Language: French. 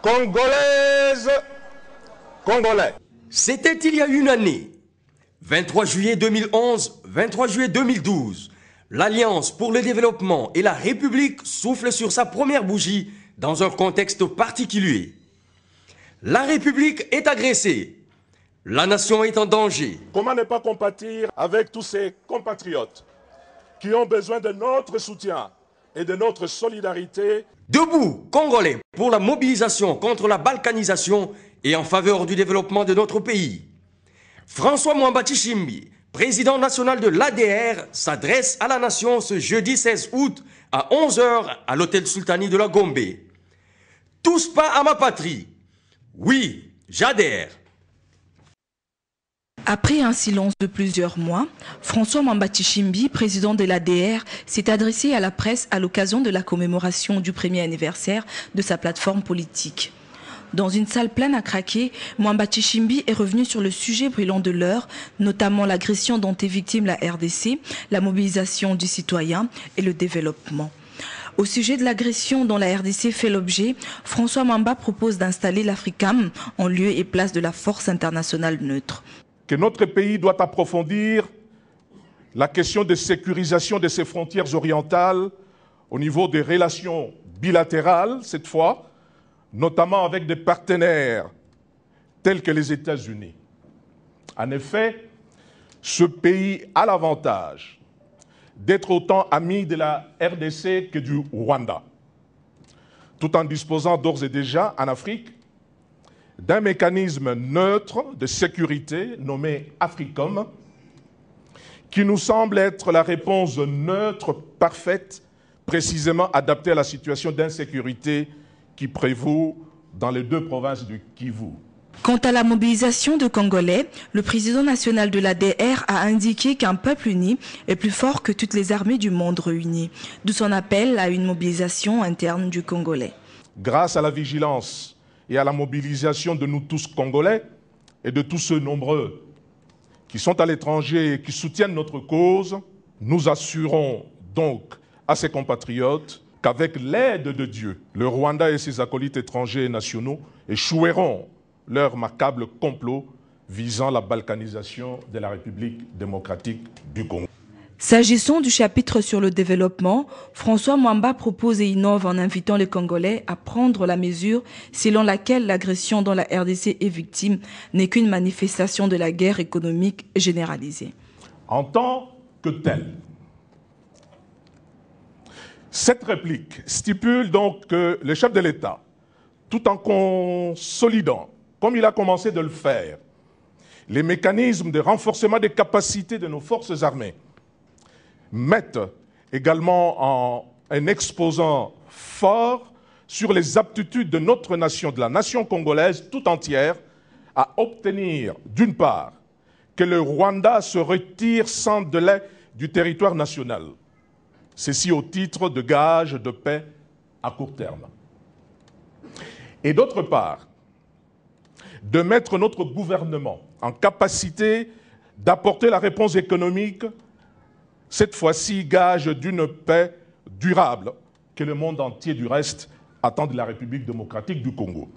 Congolaises, Congolais. C'était il y a une année, 23 juillet 2011, 23 juillet 2012. L'Alliance pour le développement et la République souffle sur sa première bougie dans un contexte particulier. La République est agressée. La nation est en danger. Comment ne pas compatir avec tous ces compatriotes qui ont besoin de notre soutien et de notre solidarité? Debout, Congolais, pour la mobilisation contre la balkanisation et en faveur du développement de notre pays. François Mwamba Tshishimbi, président national de l'ADR, s'adresse à la nation ce jeudi 16 août à 11 h à l'hôtel Sultani de la Gombe. Tous pas à ma patrie. Oui, j'adhère. Après un silence de plusieurs mois, François Mwamba Tshishimbi, président de l'ADR, s'est adressé à la presse à l'occasion de la commémoration du premier anniversaire de sa plateforme politique. Dans une salle pleine à craquer, Mwamba Tshishimbi est revenu sur le sujet brûlant de l'heure, notamment l'agression dont est victime la RDC, la mobilisation du citoyen et le développement. Au sujet de l'agression dont la RDC fait l'objet, François Mwamba propose d'installer l'Africam en lieu et place de la force internationale neutre. Que notre pays doit approfondir la question de sécurisation de ses frontières orientales au niveau des relations bilatérales, cette fois, notamment avec des partenaires tels que les États-Unis. En effet, ce pays a l'avantage d'être autant ami de la RDC que du Rwanda, tout en disposant d'ores et déjà en Afrique d'un mécanisme neutre de sécurité nommé AFRICOM, qui nous semble être la réponse neutre parfaite, précisément adaptée à la situation d'insécurité qui prévaut dans les deux provinces du Kivu. Quant à la mobilisation de Congolais, le président national de l'ADR a indiqué qu'un peuple uni est plus fort que toutes les armées du monde réunies, d'où son appel à une mobilisation interne du Congolais. Grâce à la vigilance et à la mobilisation de nous tous Congolais et de tous ceux nombreux qui sont à l'étranger et qui soutiennent notre cause, nous assurons donc à ces compatriotes qu'avec l'aide de Dieu, le Rwanda et ses acolytes étrangers et nationaux échoueront leur macabre complot visant la balkanisation de la République démocratique du Congo. S'agissant du chapitre sur le développement, François Mwamba propose et innove en invitant les Congolais à prendre la mesure selon laquelle l'agression dont la RDC est victime n'est qu'une manifestation de la guerre économique généralisée. En tant que telle, cette réplique stipule donc que le chef de l'État, tout en consolidant, comme il a commencé de le faire, les mécanismes de renforcement des capacités de nos forces armées, mettent également en un exposant fort sur les aptitudes de notre nation, de la nation congolaise tout entière, à obtenir, d'une part, que le Rwanda se retire sans délai du territoire national. Ceci au titre de gage de paix à court terme. Et d'autre part, de mettre notre gouvernement en capacité d'apporter la réponse économique, cette fois-ci gage d'une paix durable que le monde entier, du reste, attend de la République démocratique du Congo.